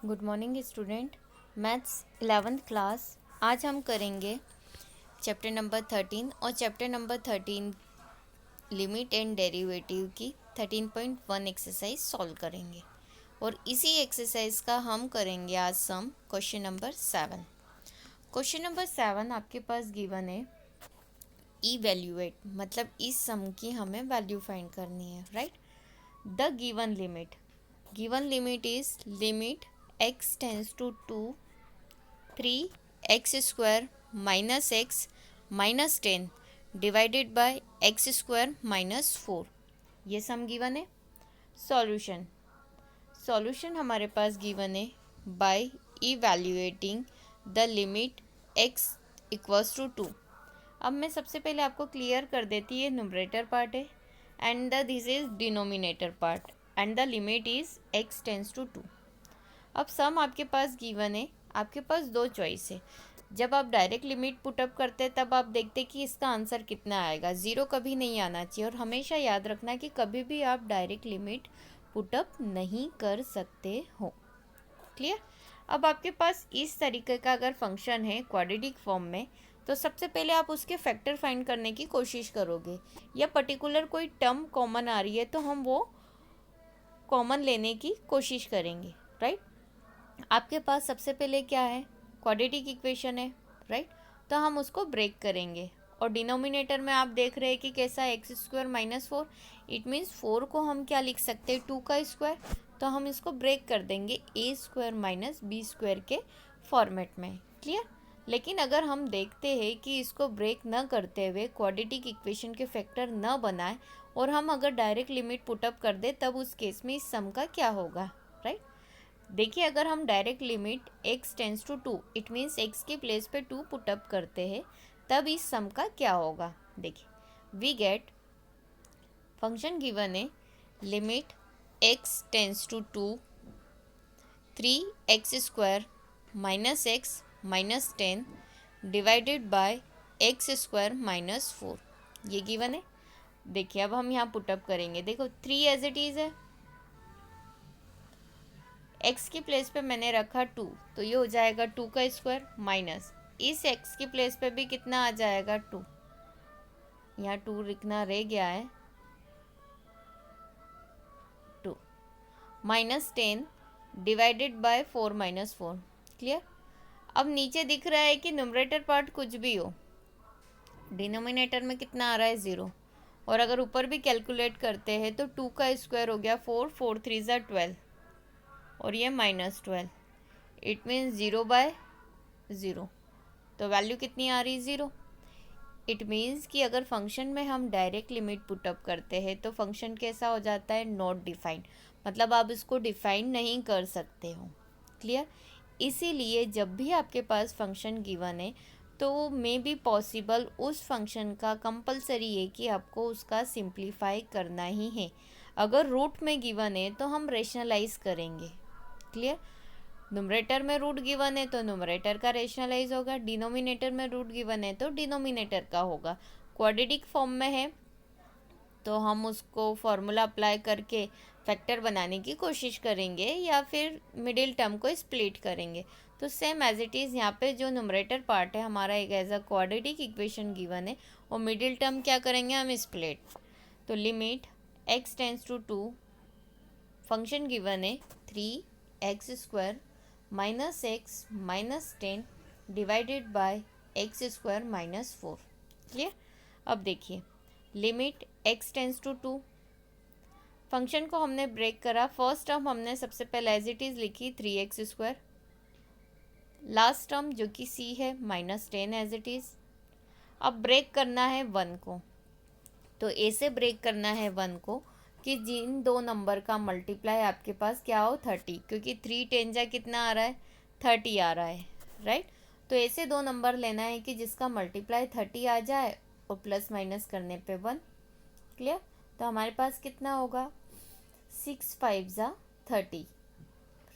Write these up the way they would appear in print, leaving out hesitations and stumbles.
Good morning student. Maths 11th class. आज हम करेंगे चैप्टर नंबर 13 और chapter number 13 limit and derivative की 13.1 एक्सरसाइज सॉल्व करेंगे। और इसी एक्सरसाइज का हम करेंगे आज sum question number 7। Question number 7 आपके पास गिवन है इवैल्यूएट, मतलब इस सम की हमें वैल्यू फाइंड करनी है, right. The given limit is limit x tends to 2 3x square minus x minus 10 divided by x square minus 4। ये सम गिवन है। सॉल्यूशन हमारे पास गिवन है by evaluating the limit x equals to 2। अब मैं सबसे पहले आपको क्लियर कर देती है, न्यूमरेटर पार्ट है and the this is denominator part and the limit is x tends to 2। अब सम आपके पास गिवन है, आपके पास दो चॉइस है। जब आप डायरेक्ट लिमिट पुटअप करते हैं तब आप देखते कि इसका आंसर कितना आएगा, ज़ीरो कभी नहीं आना चाहिए। और हमेशा याद रखना कि कभी भी आप डायरेक्ट लिमिट पुटअप नहीं कर सकते हो। क्लियर। अब आपके पास इस तरीके का अगर फंक्शन है क्वाड्रेटिक फॉर्म में, तो सबसे पहले आप उसके फैक्टर फाइंड करने की कोशिश करोगे, या पर्टिकुलर कोई टर्म कॉमन आ रही है तो हम वो कॉमन लेने की कोशिश करेंगे, राइट। आपके पास सबसे पहले क्या है, क्वाड्रेटिक इक्वेशन है, राइट। तो हम उसको ब्रेक करेंगे और डिनोमिनेटर में आप देख रहे हैं कि कैसा x square minus 4। It means 4 को हम क्या लिख सकते हैं, 2 का स्क्वायर। तो हम इसको ब्रेक कर देंगे ए स्क्वायर माइनस बी स्क्वायर के फॉर्मेट में। क्लियर। लेकिन अगर हम देखते हैं कि इसको ब्रेक न करते हुए क्वाड्रेटिक इक्वेशन के फैक्टर न बनाए और हम अगर डायरेक्ट लिमिट पुटअप कर दे, तब उस केस में इस सम का क्या होगा, राइट। देखिए, अगर हम direct limit x tends to 2, it means x के प्लेस पे 2 पुटअप करते हैं, तब इस सम का क्या होगा। देखिए, वी गेट फंक्शन गिवन है limit x tends to 2 3x square minus x minus 10 divided by x square minus 4। ये गिवन है। देखिए, अब हम यहाँ पुटअप करेंगे। देखो, 3 एज इट इज़ है, x की प्लेस पे मैंने रखा 2, तो ये हो जाएगा 2 का स्क्वायर माइनस इस x की प्लेस पे भी कितना आ जाएगा 2, यहाँ 2 लिखना रह गया है, 2 minus 10 divided bye 4 minus 4। Clear. अब नीचे दिख रहा है कि न्यूमरेटर पार्ट कुछ भी हो, डिनोमिनेटर में कितना आ रहा है 0। और अगर ऊपर भी कैलकुलेट करते हैं तो 2 का स्क्वायर हो गया 4, 4 3 ज़ा 12 और ये माइनस 12। इट मीन्स 0 बाय 0, तो वैल्यू कितनी आ रही, 0। इट मीन्स कि अगर फंक्शन में हम डायरेक्ट लिमिट पुटअप करते हैं तो फंक्शन कैसा हो जाता है, नॉट डिफाइंड, मतलब आप इसको डिफाइन नहीं कर सकते हो। क्लियर। इसीलिए जब भी आपके पास फंक्शन गिवन है तो मे बी पॉसिबल उस फंक्शन का कंपलसरी है कि आपको उसका सिंप्लीफाई करना ही है। अगर रूट में गिवन है तो हम रेशनलाइज करेंगे। क्लियर। न्यूमरेटर में रूट गिवन है तो न्यूमरेटर का रेशनलाइज होगा, डिनोमिनेटर में रूट गिवन है तो डिनोमिनेटर का होगा। क्वाड्रेटिक फॉर्म में है तो हम उसको फॉर्मूला अप्लाई करके फैक्टर बनाने की कोशिश करेंगे या फिर मिडिल टर्म को स्प्लिट करेंगे। तो सेम एज इट इज़ यहाँ पे जो न्यूमरेटर पार्ट है हमारा एक as a quadratic equation given है, और मिडिल टर्म क्या करेंगे हम, स्प्लिट। तो limit x tends to 2, function given है 3x square minus x minus 10 divided by x square minus 4। Clear. अब देखिए, limit x tends to 2, function को हमने ब्रेक करा। फर्स्ट टर्म हमने सबसे पहले एज इट इज़ लिखी 3x स्क्वायर, लास्ट टर्म जो कि c है माइनस 10 एज इट इज़। अब ब्रेक करना है 1 को, तो a से ब्रेक करना है 1 को कि जिन दो नंबर का मल्टीप्लाई आपके पास क्या हो, 30, क्योंकि 3 10 जा कितना आ रहा है, 30 आ रहा है, राइट। तो ऐसे दो नंबर लेना है कि जिसका मल्टीप्लाई 30 आ जाए और प्लस माइनस करने पे 1। क्लियर। तो हमारे पास कितना होगा, 6 5 ज़ा 30,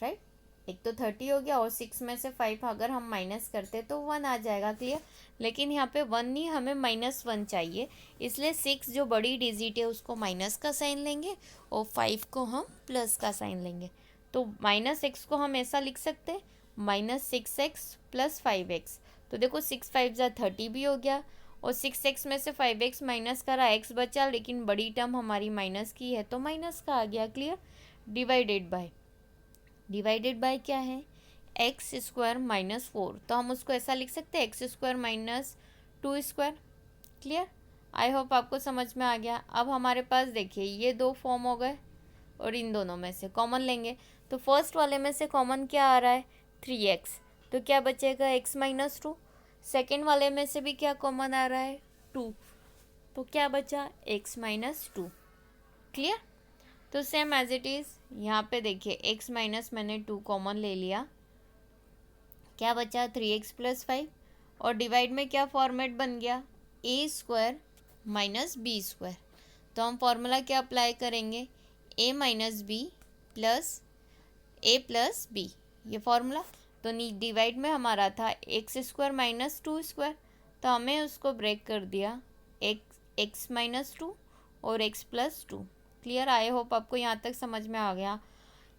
राइट। एक तो 30 हो गया और 6 में से 5 अगर हम माइनस करते तो 1 आ जाएगा। क्लियर। लेकिन यहाँ पे 1 नहीं, हमें -1 चाहिए, इसलिए 6 जो बड़ी डिजिट है उसको माइनस का साइन लेंगे और 5 को हम प्लस का साइन लेंगे। तो माइनस एक्स को हम ऐसा लिख सकते हैं -6x + 5x। तो देखो 6 5 जा 30 भी हो गया, और 6x में से 5x माइनस करा, x बचा, लेकिन बड़ी टर्म हमारी माइनस की है तो माइनस का आ गया। क्लियर। डिवाइडेड बाय क्या है, x² - 4, तो हम उसको ऐसा लिख सकते हैं x² - 2²। क्लियर। आई होप आपको समझ में आ गया। अब हमारे पास देखिए ये दो फॉर्म हो गए, और इन दोनों में से कॉमन लेंगे, तो फर्स्ट वाले में से कॉमन क्या आ रहा है, 3x, तो क्या बचेगा x - 2। सेकेंड वाले में से भी क्या कॉमन आ रहा है, 2, तो क्या बचा, x - 2। क्लियर। तो सेम एज इट इज़ यहाँ पे देखिए x माइनस मैंने 2 कॉमन ले लिया, क्या बचा 3x + 5, और डिवाइड में क्या फॉर्मेट बन गया, a² - b²। तो हम फॉर्मूला क्या अप्लाई करेंगे, a - b + a + b, ये फॉर्मूला। तो डिवाइड में हमारा था x² - 2², तो हमें उसको ब्रेक कर दिया x - 2 और x + 2। क्लियर। आई होप आपको यहाँ तक समझ में आ गया।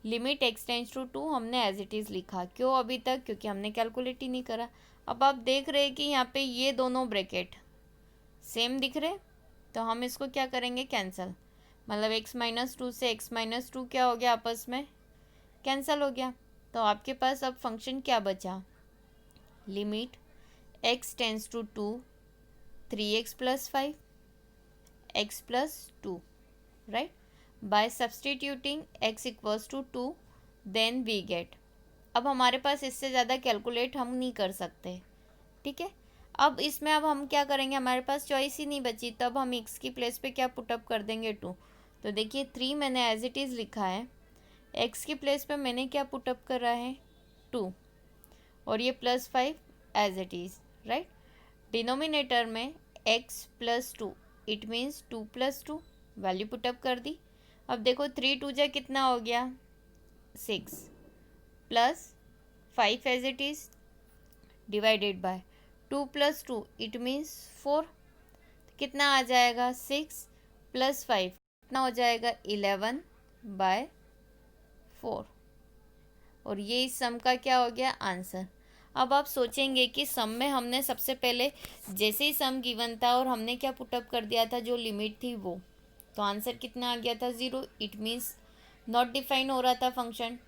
लिमिट x टेंड्स टू 2 हमने एज इट इज़ लिखा, क्यों अभी तक, क्योंकि हमने कैलकुलेट ही नहीं करा। अब आप देख रहे हैं कि यहाँ पे ये दोनों ब्रैकेट सेम दिख रहे, तो हम इसको क्या करेंगे, कैंसिल। मतलब x - 2 से x - 2 क्या हो गया, आपस में कैंसिल हो गया। तो आपके पास अब फंक्शन क्या बचा, limit x tends to 2 3x + 5 x + 2, right. By substituting x = 2 then we get. अब हमारे पास इससे ज़्यादा कैलकुलेट हम नहीं कर सकते, ठीक है। अब इसमें अब हम क्या करेंगे, हमारे पास चॉइस ही नहीं बची, तब हम x की प्लेस पे क्या पुटअप कर देंगे, 2। तो देखिए 3 मैंने एज इट इज़ लिखा है, x की प्लेस पे मैंने क्या पुटअप करा है, 2, और ये +5 as it is, right. Denominator में x + 2, it means 2 + 2, value put up कर दी। अब देखो 3 2 जा कितना हो गया, 6 + 5 as it is, divided by 2 + 2, it means 4, कितना आ जाएगा, 6 + 5 कितना हो जाएगा, 11/4, और ये इस सम का क्या हो गया, आंसर। अब आप सोचेंगे कि सम में हमने सबसे पहले जैसे ही सम गिवन था और हमने क्या पुटअप कर दिया था, जो लिमिट थी वो, तो आंसर कितना आ गया था, 0, इट मीन्स नॉट डिफाइन हो रहा था फंक्शन।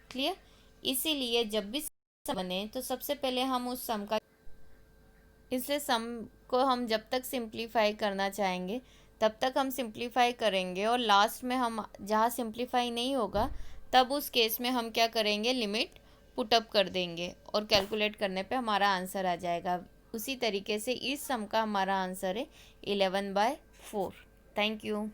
क्लियर। इसीलिए जब भी सम बने तो सबसे पहले हम उस सम का, इसलिए सम को हम जब तक सिंप्लीफाई करना चाहेंगे तब तक हम सिंप्लीफाई करेंगे, और लास्ट में हम जहाँ सिंप्लीफाई नहीं होगा तब उस केस में हम क्या करेंगे, लिमिट पुटअप कर देंगे, और कैलकुलेट करने पे हमारा आंसर आ जाएगा। उसी तरीके से इस सम का हमारा आंसर है 11/4। Thank you.